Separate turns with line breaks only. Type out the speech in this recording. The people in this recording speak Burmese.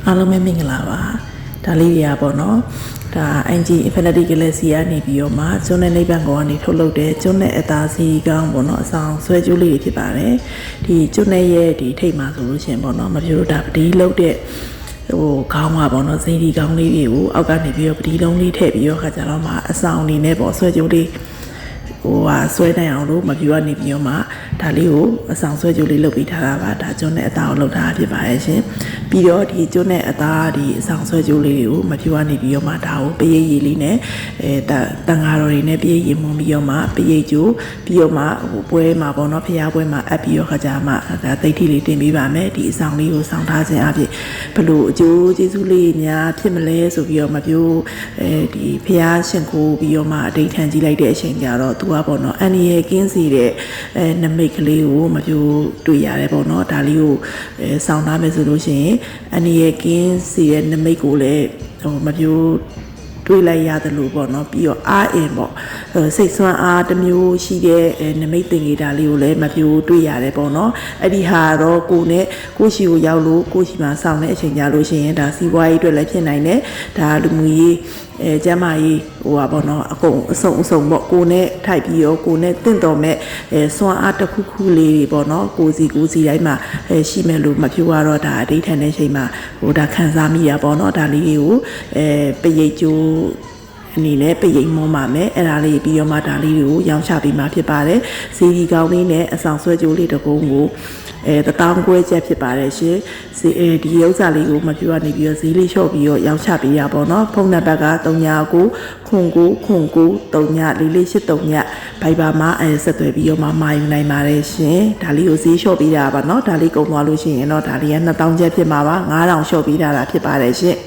အားလုံးပဲမင်္ဂလာပါဒါလေးတွေကပေါ့နော်ဒါ NG Infinity Galaxy ကနေပြီးတော့မှကျွန်းနဲ့နိဗ္ဗာန်ကိုကနေထုတ်လုပ်တဲ့ကျွန်းနဲ့အသားစီကောင်းပေါ့နော်အဆောင်ဆွဲကြိုးလေးတွေဖြစ်ပါတယ်ဒီကျွန်းနဲ့ရဲ့ဒီထိတ်မှာဆိုလို့ရှိရင်ပေါ့နော်မပြောလို့ဒါပတိလုပ်တဲ့ခေါင်းပါပေါ့နော်စိန်ဒီခေါင်းလေးတွေကိုအောက်ကနေပြီးတော့ပတိလုံးလေးထည့်ပြီးတော့ခါကြတော့မှအဆောင်အနေနဲ့ပေါ့ဆွဲကြိုးလေးဆွဲနိုင်အောင်လို့မပြူကနေပြီးတော့မှဒါလေးကိုအဆောင်ဆွဲကြိုးလေးလုပ်ပြီးထားတာပါဒါကျွန်းနဲ့အသားကိုလုပ်ထားဖြစ်ပါရဲ့ရှင်ပြီးတော့ဒီကျွန်းနဲ့အသားဒီအဆောင်ဆွဲကြိုးလေးကိုမပြူကနေပြီးတော့မှဒါကိုပရိတ်ရည်လေးနဲ့တန်ဃာတော်တွေနဲ့ပရိတ်ရည်မွန်ပြီးတော့မှပရိတ်ကြိုးပြီးတော့မှပွဲမှာပေါ့နော်ဖျားပွဲမှာအပ်ပြီးတော့ခါကြမှာဒါသိဋ္ဌိလေးတင်ပေးပါမယ်ဒီအဆောင်လေးကိုဆောင်ထားခြင်းအဖြစ်ဘလို့အကျိုးကျေးဇူးလေးများဖြစ်မလဲဆိုပြီးတော့မပြူဒီဖျားရှင်ကိုပြီးတော့မှအဋိဌံကြီးလိုက်တဲ့အချိန်ကျတော့သူကပေါ့နော်အန်ရီရဲ့ကင်းစီတဲ့နမိတ်ကလေးကိုမပြိုတွေ့ရတယ်ပေါ့နော်ဒါလေးကိုစောင်းထားမယ်ဆိုလို့ရှိရင်အန်ရီရဲ့ကင်းစီတဲ့နမိတ်ကိုလည်းမပြိုတွေးလိုက်ရတယ်လို့ပေါ့နော်ပြီးတော့အားအင်ပေါ့စိတ်ဆွမ်းအားတစ်မျိုးရှိတဲ့နမိတ်သင်္ကေတလေးကိုလည်းမပြိုတွေးရတယ်ပေါ့နော်အဲ့ဒီဟာတော့ကိုနဲ့ကိုရှိကိုရောက်လို့ကိုရှိမှစောင့်တဲ့အချိန်ကြလို့ရှိရင်ဒါစီးပွားရေးအတွက်လည်းဖြစ်နိုင်တယ်ဒါလူမှုရေးကျမ်းမာရေးပေါ့နော်အကုန်အစုံပေါ့ကိုနဲ့ထိုက်ပြီးရောကိုနဲ့တင့်တော်မဲ့စွမ်းအားတစ်ခုခုလေးတွေပေါ့နော်ကိုစီတိုင်းမှာရှိမဲ့လို့မပြိုတော့ဒါအဋိဌံတဲ့ချိန်မှာဒါခံစားမိရပေါ့နော်ဒါလေးကိုပရိတ်ကျိုးအနေနဲ့ပရိတ်မွန်ပါမယ်အဲ့ဒါလေးပြီးတော့မှဒါလေးကိုရောင်းချပေးမှာဖြစ်ပါတယ်စီဒီကောင်းလေးနဲ့အဆောင်ဆွဲကြိုးလေးတစ်ကုန်းကို1000ခွဲချက်ဖြစ်ပါတယ်ရှင်ဒီဥစ္စာလေးကိုမပြူကနေပြီးတော့ဈေးလေးလျှော့ပြီးတော့ရောင်းချပေးရပါတော့ဖုန်းနံပါတ်က3993434483ဘိုက်ပါမှာဆက်သွယ်ပြီးတော့မှမာယူနိုင်ပါတယ်ရှင်ဒါလေးကိုဈေးလျှော့ပေးတာပါเนาะဒါလေးကုန်သွားလို့ရှိရင်တော့ဒါလေးက2000ချက်ဖြစ်မှာပါ9000လျှော့ပေးတာဖြစ်ပါတယ်ရှင်